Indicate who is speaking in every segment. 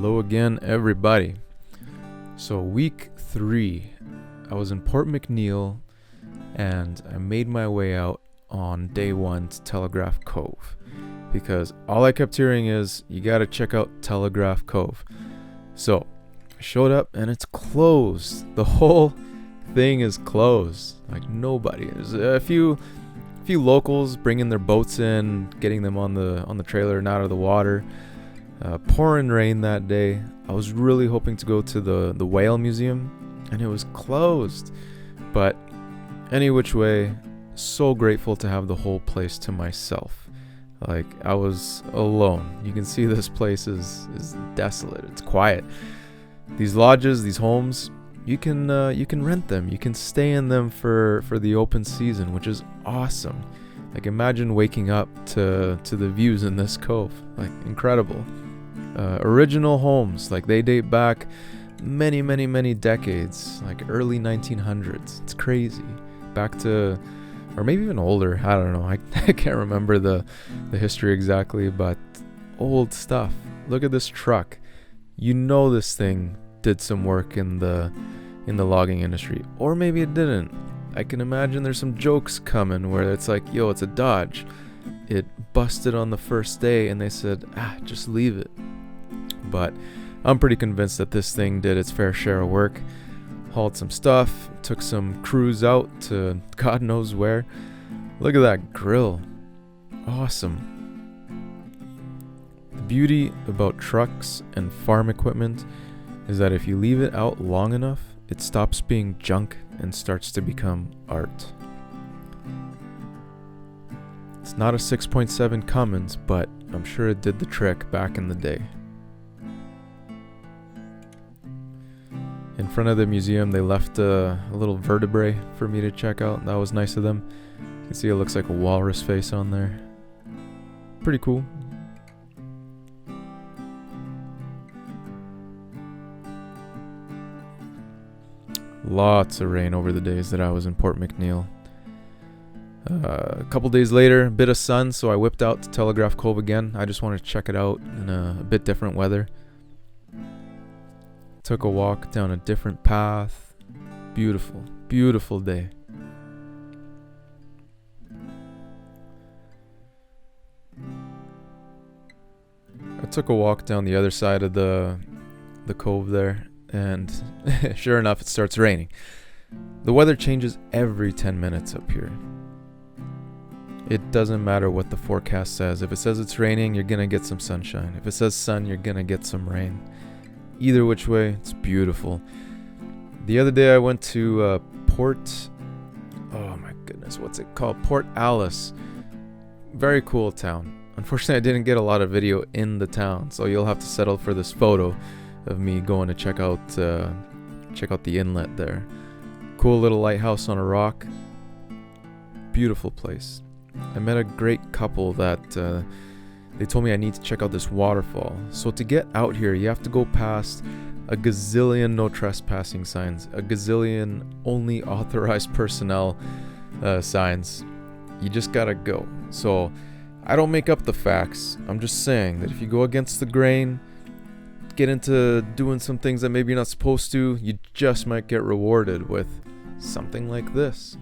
Speaker 1: Hello again, everybody. So week 3, I was in Port McNeill and I made my way out on day 1 to Telegraph Cove because all I kept hearing is you gotta check out Telegraph Cove. So I showed up and it's closed. The whole thing is closed. Like nobody. There's a few locals bringing their boats in, getting them on the trailer and out of the water. Pouring rain that day. I was really hoping to go to the whale museum and it was closed. But any which way, so grateful to have the whole place to myself. Like I was alone. You can see this place is desolate. It's quiet. These lodges, these homes, you can rent them. You can stay in them for the open season, which is awesome. Like imagine waking up to the views in this cove. Like incredible. Original homes, like they date back many decades, like early 1900s. It's crazy. Back to, or maybe even older. I don't know. I can't remember the history exactly, but old stuff. Look at this truck. You know this thing did some work in the logging industry, or maybe it didn't. I can imagine there's some jokes coming where it's like, yo, it's a Dodge. It busted on the first day and they said, just leave it. But I'm pretty convinced that this thing did its fair share of work. Hauled some stuff, took some crews out to God knows where. Look at that grill. Awesome. The beauty about trucks and farm equipment is that if you leave it out long enough, it stops being junk and starts to become art. It's not a 6.7 Cummins, but I'm sure it did the trick back in the day. In front of the museum, they left a little vertebrae for me to check out. That was nice of them. You can see it looks like a walrus face on there. Pretty cool. Lots of rain over the days that I was in Port McNeill. A couple days later, a bit of sun, so I whipped out to Telegraph Cove again. I just wanted to check it out in a bit different weather. Took a walk down a different path. Beautiful, beautiful day. I took a walk down the other side of the cove there, and sure enough, it starts raining. The weather changes every 10 minutes up here. It doesn't matter what the forecast says. If it says it's raining, you're gonna get some sunshine. If it says sun, you're gonna get some rain. Either which way, it's beautiful. The other day I went to Port Alice. Very cool town. Unfortunately, I didn't get a lot of video in the town, so you'll have to settle for this photo of me going to check out the inlet there. Cool little lighthouse on a rock. Beautiful place. I met a great couple that they told me I need to check out this waterfall. So to get out here, you have to go past a gazillion no trespassing signs, a gazillion only authorized personnel signs. You just gotta go. So I don't make up the facts. I'm just saying that if you go against the grain, get into doing some things that maybe you're not supposed to, you just might get rewarded with something like this.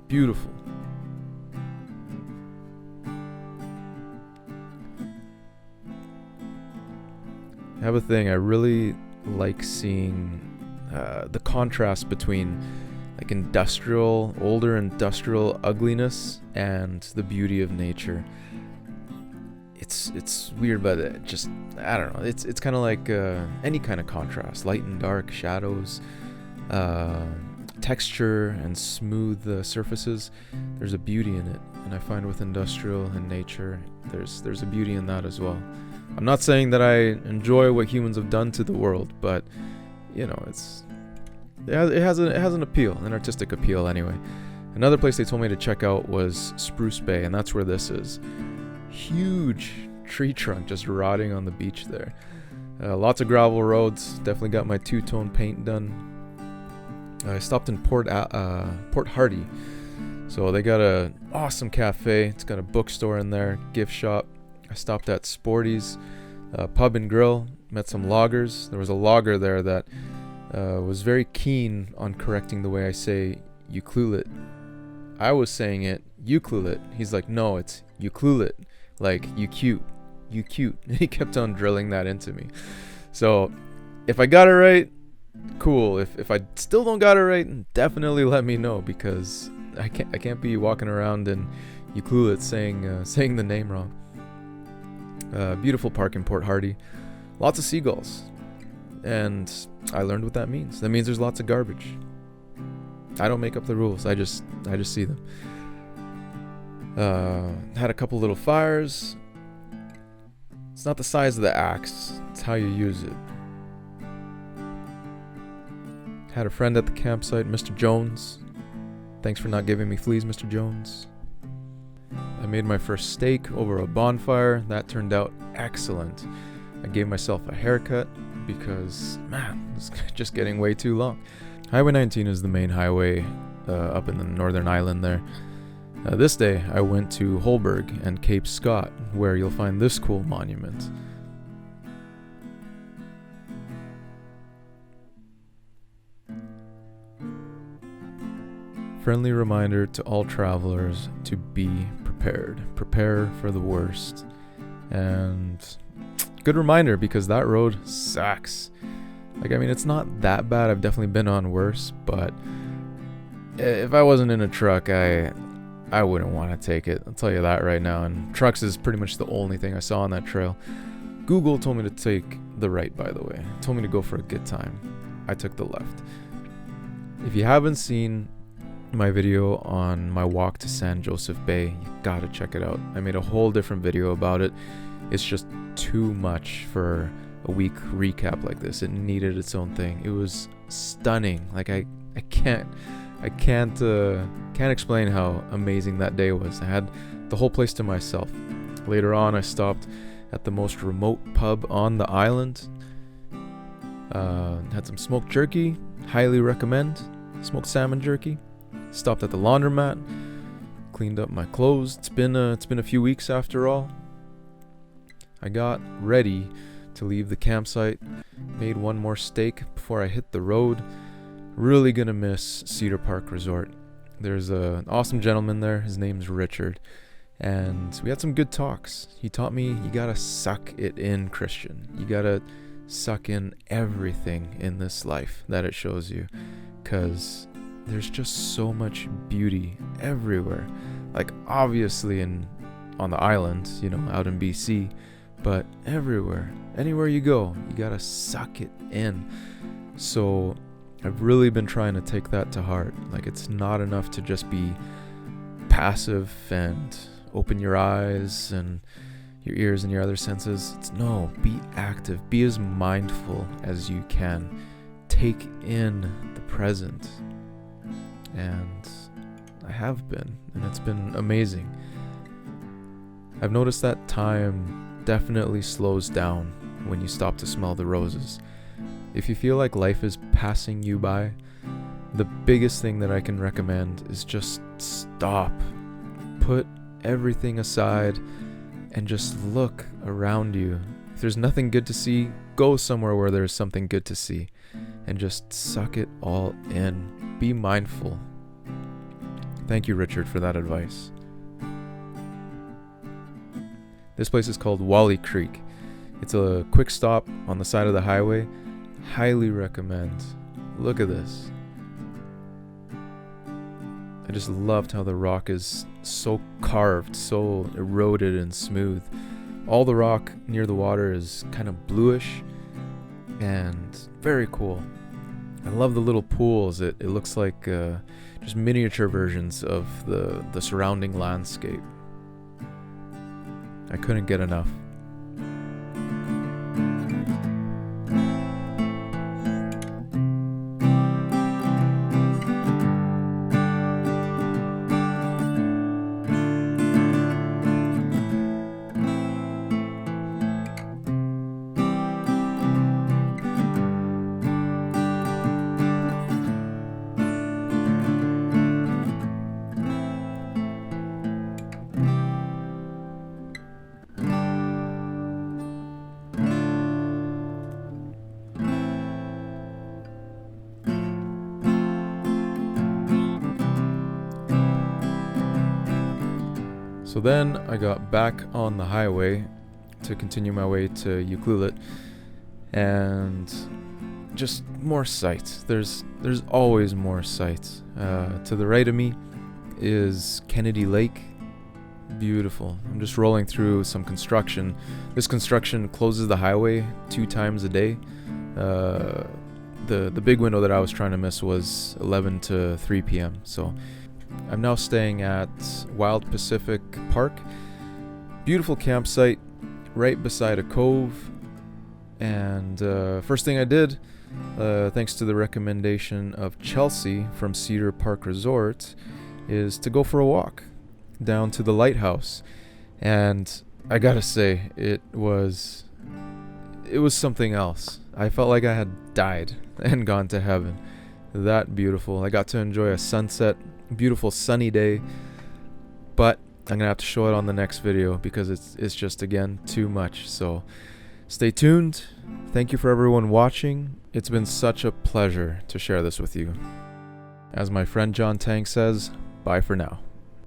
Speaker 1: Beautiful. I have a thing. I really like seeing the contrast between like older industrial ugliness and the beauty of nature. It's weird, but I don't know. It's kind of like any kind of contrast, light and dark, shadows, texture, and smooth surfaces. There's a beauty in it, and I find with industrial and nature, there's a beauty in that as well. I'm not saying that I enjoy what humans have done to the world, but you know, it has an appeal, an artistic appeal anyway. Another place they told me to check out was Spruce Bay, and that's where this is. Huge tree trunk just rotting on the beach there. Lots of gravel roads. Definitely got my two-tone paint done. I stopped in Port Hardy. So they got an awesome cafe. It's got a bookstore in there, gift shop. I stopped at Sporty's pub and grill. met some loggers. There was a logger there that was very keen on correcting the way I say Ucluelet. I was saying it Ucluelet. He's like, no, it's Ucluelet, like you cute. He kept on drilling that into me. So if I got it right, cool. If I still don't got it right, definitely let me know, because I can't be walking around in Ucluelet saying the name wrong. Beautiful park in Port Hardy. Lots of seagulls. And I learned what that means. That means there's lots of garbage. I don't make up the rules. I just see them. Had a couple little fires. It's not the size of the axe, it's how you use it. Had a friend at the campsite, Mr. Jones. Thanks for not giving me fleas, Mr. Jones. I made my first steak over a bonfire. That turned out excellent. I gave myself a haircut because, man, it's just getting way too long. Highway 19 is the main highway up in the Northern Island there. This day, I went to Holberg and Cape Scott, where you'll find this cool monument. Friendly reminder to all travelers to be prepared. Prepare for the worst. And good reminder, because that road sucks. Like, I mean, it's not that bad. I've definitely been on worse, but if I wasn't in a truck, I wouldn't want to take it. I'll tell you that right now. And trucks is pretty much the only thing I saw on that trail. Google told me to take the right, by the way. It told me to go for a good time. I took the left. If you haven't seen my video on my walk to San Joseph Bay, you gotta check it out. I made a whole different video about it. It's just too much for a week recap like this. It needed its own thing. It was stunning. Like I can't explain how amazing that day was. I had the whole place to myself. Later on, I stopped at the most remote pub on the island. Had some smoked jerky. Highly recommend. Smoked salmon jerky. Stopped at the laundromat. Cleaned up my clothes. It's been a few weeks after all. I got ready to leave the campsite. Made one more steak before I hit the road. Really gonna miss Cedar Park Resort. There's an awesome gentleman there. His name's Richard. And we had some good talks. He taught me you gotta suck it in, Christian. You gotta suck in everything in this life that it shows you. 'Cause there's just so much beauty everywhere. Like, obviously on the island, out in BC. But everywhere. Anywhere you go, you gotta suck it in. So I've really been trying to take that to heart. Like, it's not enough to just be passive and open your eyes and your ears and your other senses. No, be active. Be as mindful as you can. Take in the present. And I have been, and it's been amazing. I've noticed that time definitely slows down when you stop to smell the roses. If you feel like life is passing you by, the biggest thing that I can recommend is just stop. Put everything aside and just look around you. If there's nothing good to see, go somewhere where there's something good to see and just suck it all in. Be mindful. Thank you, Richard, for that advice. This place is called Wally Creek. It's a quick stop on the side of the highway. Highly recommend. Look at this. I just loved how the rock is so carved, so eroded and smooth. All the rock near the water is kind of bluish and very cool. I love the little pools. It looks like just miniature versions of the surrounding landscape. I couldn't get enough. So then I got back on the highway to continue my way to Ucluelet, and just more sights. There's always more sights. To the right of me is Kennedy Lake. Beautiful. I'm just rolling through some construction. This construction closes the highway 2 times a day. The big window that I was trying to miss was 11 to 3 p.m. So I'm now staying at Wild Pacific Park. Beautiful campsite right beside a cove. And first thing I did, thanks to the recommendation of Chelsea from Cedar Park Resort, is to go for a walk down to the lighthouse. And I gotta say, it was something else. I felt like I had died and gone to heaven. That beautiful. I got to enjoy a sunset, beautiful sunny day, but I'm gonna have to show it on the next video because it's just, again, too much. So stay tuned. Thank you for everyone watching. It's been such a pleasure to share this with you. As my friend John Tang says, bye for now.